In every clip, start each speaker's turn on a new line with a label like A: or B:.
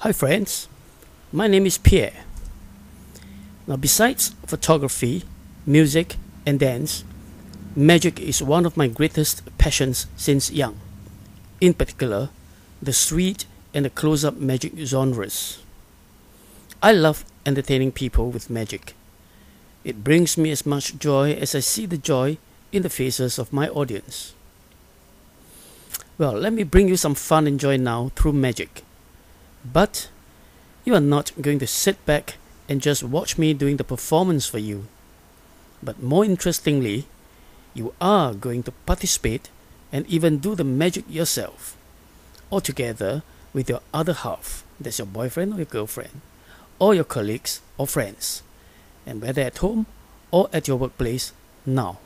A: Hi friends, my name is Pierre. Now besides photography, music and dance, magic is one of my greatest passions since young. In particular, the street and the close-up magic genres. I love entertaining people with magic. It brings me as much joy as I see the joy in the faces of my audience. Well, let me bring you some fun and joy now through magic. But you are not going to sit back and just watch me doing the performance for you. But more interestingly, you are going to participate and even do the magic yourself, or together with your other half, that's your boyfriend or your girlfriend, or your colleagues or friends, and whether at home or at your workplace now.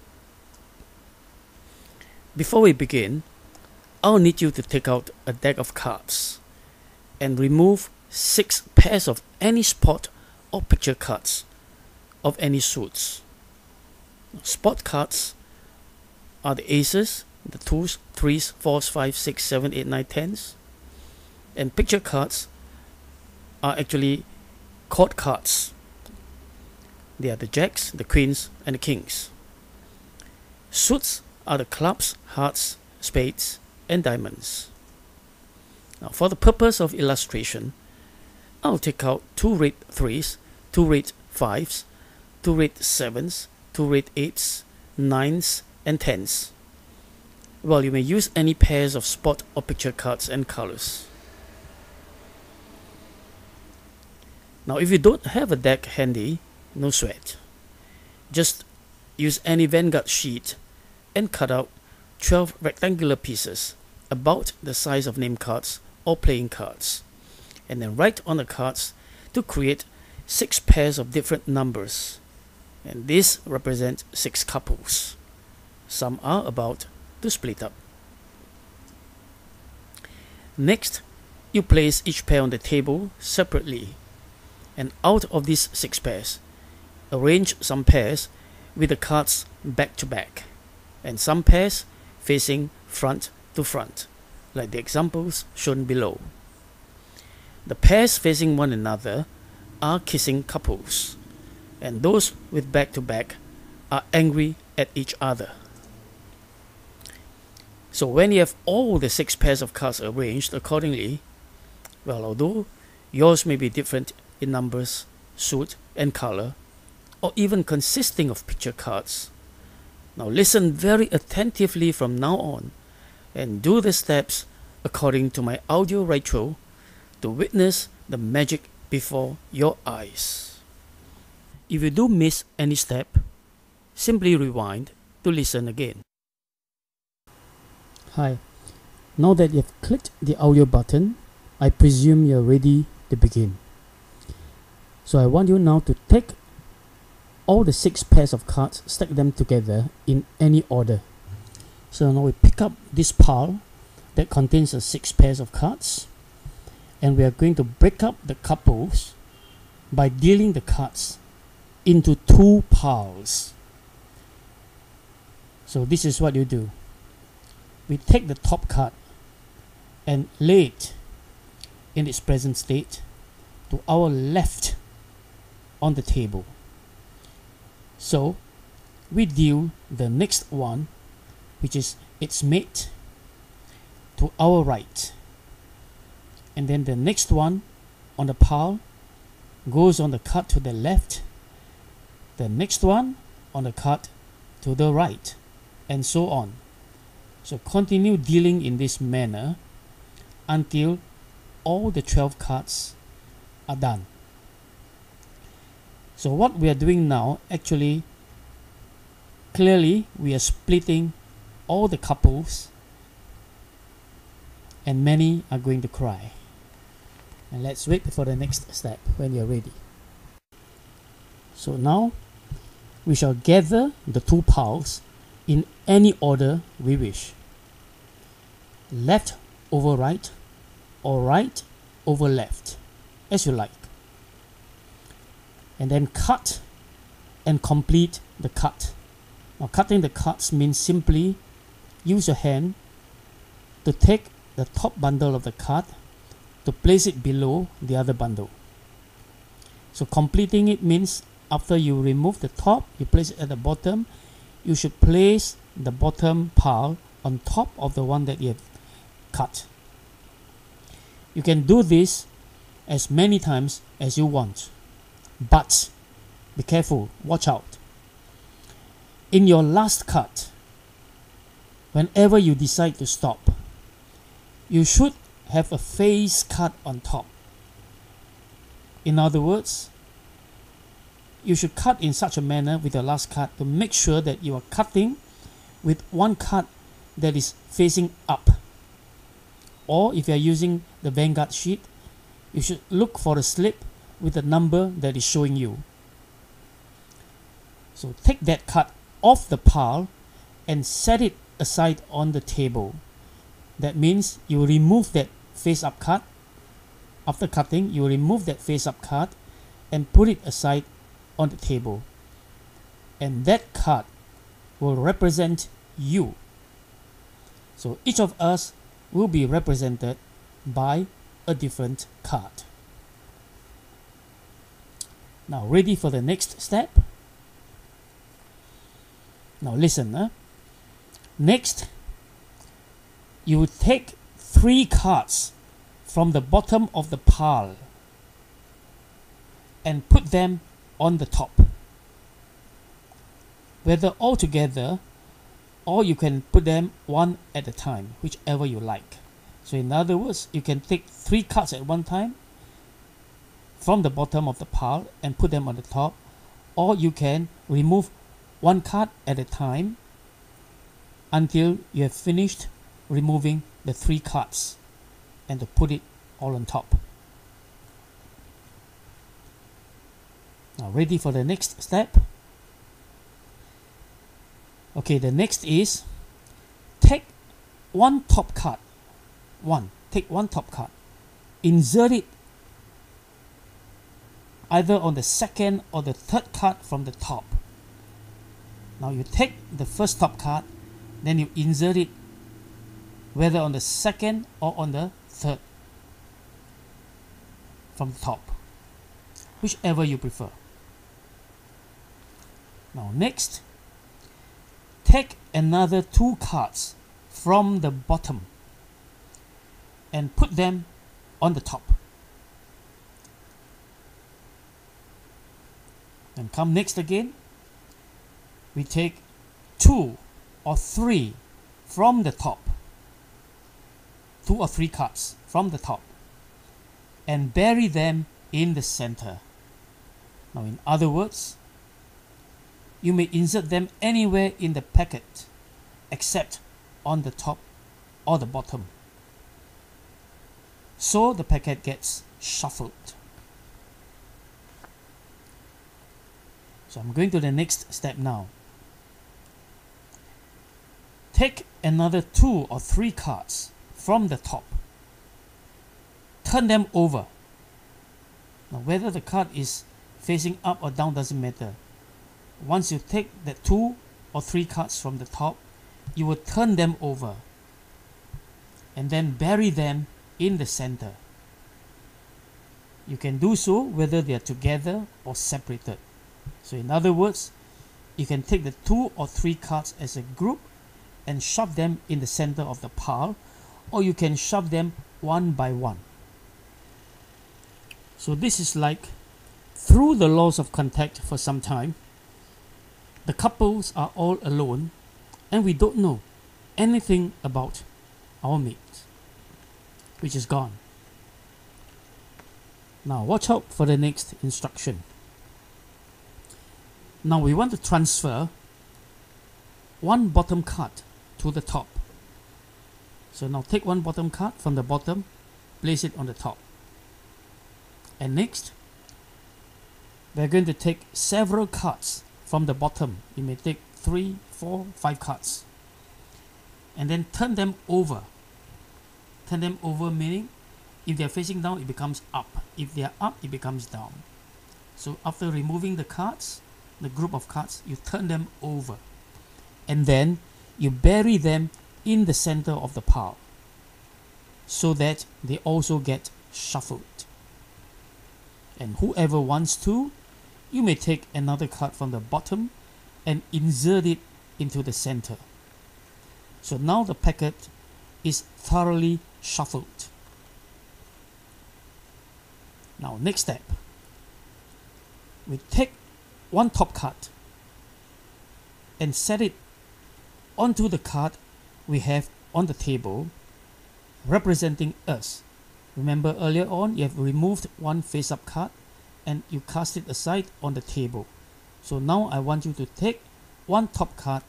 A: Before we begin, I'll need you to take out a deck of cards and remove 6 pairs of any spot or picture cards of any suits. Spot cards are the aces, the 2s, 3s, 4s, 5s, 6s, 7s, 8s, 9s, 10s. And picture cards are actually court cards. They are the jacks, the queens, and the kings. Suits are the clubs, hearts, spades, and diamonds. Now, for the purpose of illustration, I'll take out 2 red 3s, 2 red 5s, 2 red 7s, 2 red 8s, 9s, and 10s. Well, you may use any pairs of spot or picture cards and colors. Now, if you don't have a deck handy, no sweat. Just use any Vanguard sheet and cut out 12 rectangular pieces about the size of name cards or playing cards, and then write on the cards to create 6 pairs of different numbers, and this represents 6 couples. Some are about to split up. Next, you place each pair on the table separately, and out of these 6 pairs, arrange some pairs with the cards back to back, and some pairs facing front to front, like the examples shown below. The pairs facing one another are kissing couples, and those with back to back are angry at each other. So when you have all the 6 pairs of cards arranged accordingly, well, although yours may be different in numbers, suit, and color, or even consisting of picture cards, now listen very attentively from now on and do the steps according to my audio retro to witness the magic before your eyes. If you do miss any step, simply rewind to listen again. Hi, now that you've clicked the audio button, I presume you're ready to begin. So I want you now to take all the 6 pairs of cards, stack them together in any order. So now we pick up this pile that contains the 6 pairs of cards, and we are going to break up the couples by dealing the cards into 2 piles. So this is what you do. We take the top card and lay it in its present state to our left on the table. So we deal the next one, which is its mate, to our right, and then the next one on the pile goes on the card to the left, the next one on the card to the right, and so on. So continue dealing in this manner until all the 12 cards are done. So what we are doing now, actually, clearly we are splitting all the couples, and many are going to cry. And let's wait for the next step when you're ready. So now we shall gather the 2 piles in any order we wish. Left over right, or right over left, as you like. And then cut and complete the cut. Now, cutting the cards means simply use your hand to take the top bundle of the card to place it below the other bundle. So completing it means after you remove the top, you place it at the bottom, you should place the bottom pile on top of the one that you have cut. You can do this as many times as you want, but be careful, watch out. In your last cut, whenever you decide to stop, you should have a face cut on top. In other words, you should cut in such a manner with your last cut to make sure that you are cutting with one cut that is facing up. Or if you are using the Vanguard sheet, you should look for a slip with a number that is showing you. So take that cut off the pile and set it aside on the table. That means you remove that face up cut. After cutting, you remove that face up cut and put it aside on the table. And that cut will represent you. So each of us will be represented by a different card. Now ready for the next step? Now listen. Next, you will take 3 cards from the bottom of the pile and put them on the top. Whether all together or you can put them one at a time, whichever you like. So in other words, you can take 3 cards at one time from the bottom of the pile and put them on the top, or you can remove 1 card at a time until you have finished removing the 3 cards and to put it all on top. Now ready for the next step? Okay, the next is take 1 top card. Take 1 top card. Insert it either on the second or the third card from the top. Now you take the first top card, then you insert it whether on the second or on the third from the top, whichever you prefer. Now next, take another 2 cards from the bottom and put them on the top. And come next again, we take 2 or 3 from the top, 2 or 3 cards from the top, and bury them in the center. Now in other words, you may insert them anywhere in the packet except on the top or the bottom, so the packet gets shuffled. So I'm going to the next step now. Take another 2 or 3 cards from the top. Turn them over. Now whether the card is facing up or down doesn't matter. Once you take the 2 or 3 cards from the top, you will turn them over and then bury them in the center. You can do so whether they are together or separated. So in other words, you can take the 2 or 3 cards as a group and shove them in the center of the pile, or you can shove them one by one. So this is like, through the laws of contact for some time, the couples are all alone and we don't know anything about our mate, which is gone. Now watch out for the next instruction. Now we want to transfer 1 bottom card to the top. So now take 1 bottom card from the bottom, place it on the top. And next, we're going to take several cards from the bottom. You may take 3, 4, 5 cards. And then turn them over. Turn them over meaning if they are facing down, it becomes up. If they are up, it becomes down. So after removing the cards, the group of cards, you turn them over. And then you bury them in the center of the pile so that they also get shuffled. And whoever wants to, you may take another card from the bottom and insert it into the center. So now the packet is thoroughly shuffled. Now next step, we take one top card and set it onto the card we have on the table representing us. Remember earlier on you have removed one face-up card and you cast it aside on the table. So now I want you to take one top card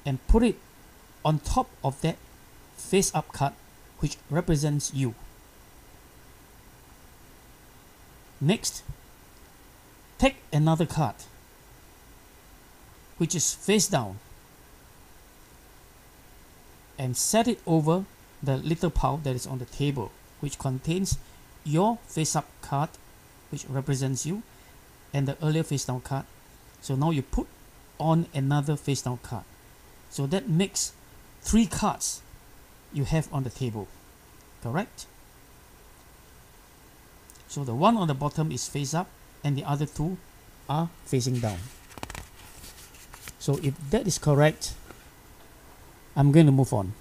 A: and put it on top of that face-up card which represents you. Next, take another card which is face down and set it over the little pile that is on the table, which contains your face-up card which represents you and the earlier face-down card. So now you put on another face-down card. So that makes 3 cards you have on the table, correct? So the one on the bottom is face up and the other 2 are facing down. So if that is correct, I'm going to move on.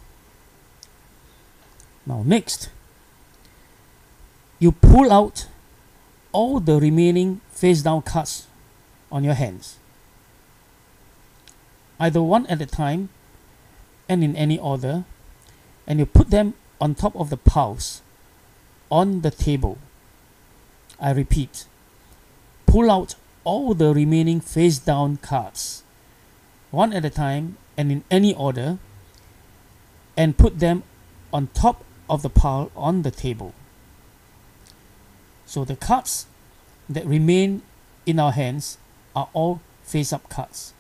A: Now next, you pull out all the remaining face down cards on your hands, either one at a time and in any order, and you put them on top of the piles on the table. I repeat, pull out all the remaining face down cards one at a time and in any order and put them on top of the pile on the table. So the cards that remain in our hands are all face up cards.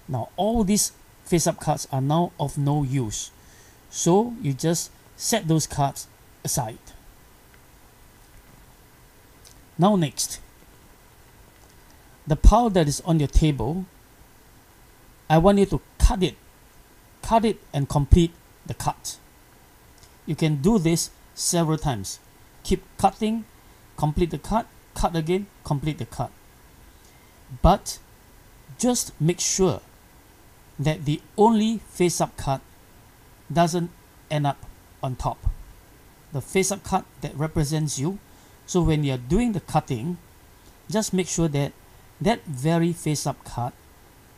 A: Now all these face up cards are now of no use, so you just set those cards aside. Now next, the pile that is on your table, I want you to cut it and complete the cut. You can do this several times. Keep cutting, complete the cut again, complete the cut. But just make sure that the only face-up cut doesn't end up on top. The face-up cut that represents you. So when you're doing the cutting, just make sure that that very face-up cut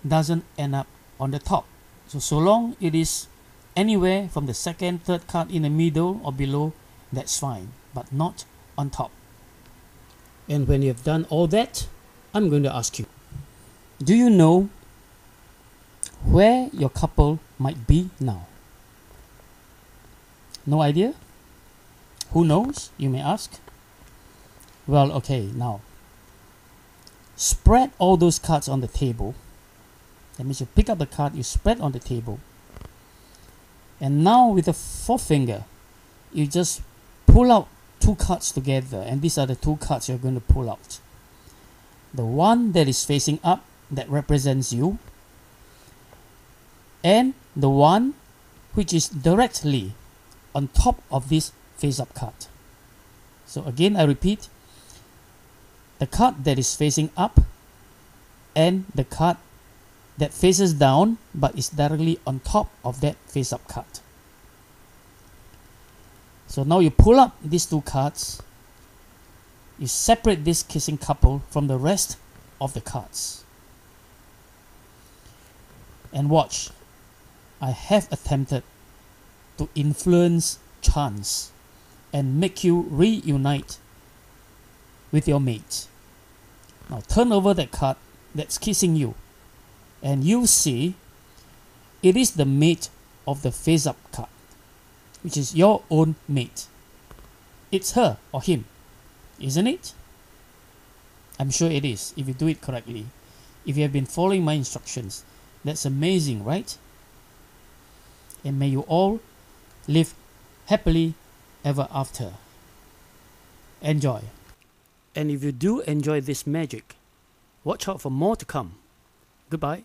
A: doesn't end up on the top. So long it is anywhere from the second, third cut in the middle or below, that's fine, but not on top. And when you've done all that, I'm going to ask you, do you know where your couple might be now? No idea? Who knows, you may ask? Well, okay, now spread all those cards on the table. That means you pick up the card, you spread on the table. And now with the forefinger, you just pull out 2 cards together, and these are the 2 cards you're going to pull out. The one that is facing up, that represents you, and the one which is directly on top of this face-up card. So again, I repeat, the card that is facing up and the card that faces down but is directly on top of that face-up card. So now you pull up these 2 cards, you separate this kissing couple from the rest of the cards. And watch, I have attempted to influence chance and make you reunite with your mate. Now turn over that card that's kissing you, and you see it is the mate of the face-up card, which is your own mate. It's her or him, isn't it? I'm sure it is if you do it correctly. If you have been following my instructions, that's amazing, right? And may you all live happily ever after. Enjoy. And if you do enjoy this magic, watch out for more to come. Goodbye.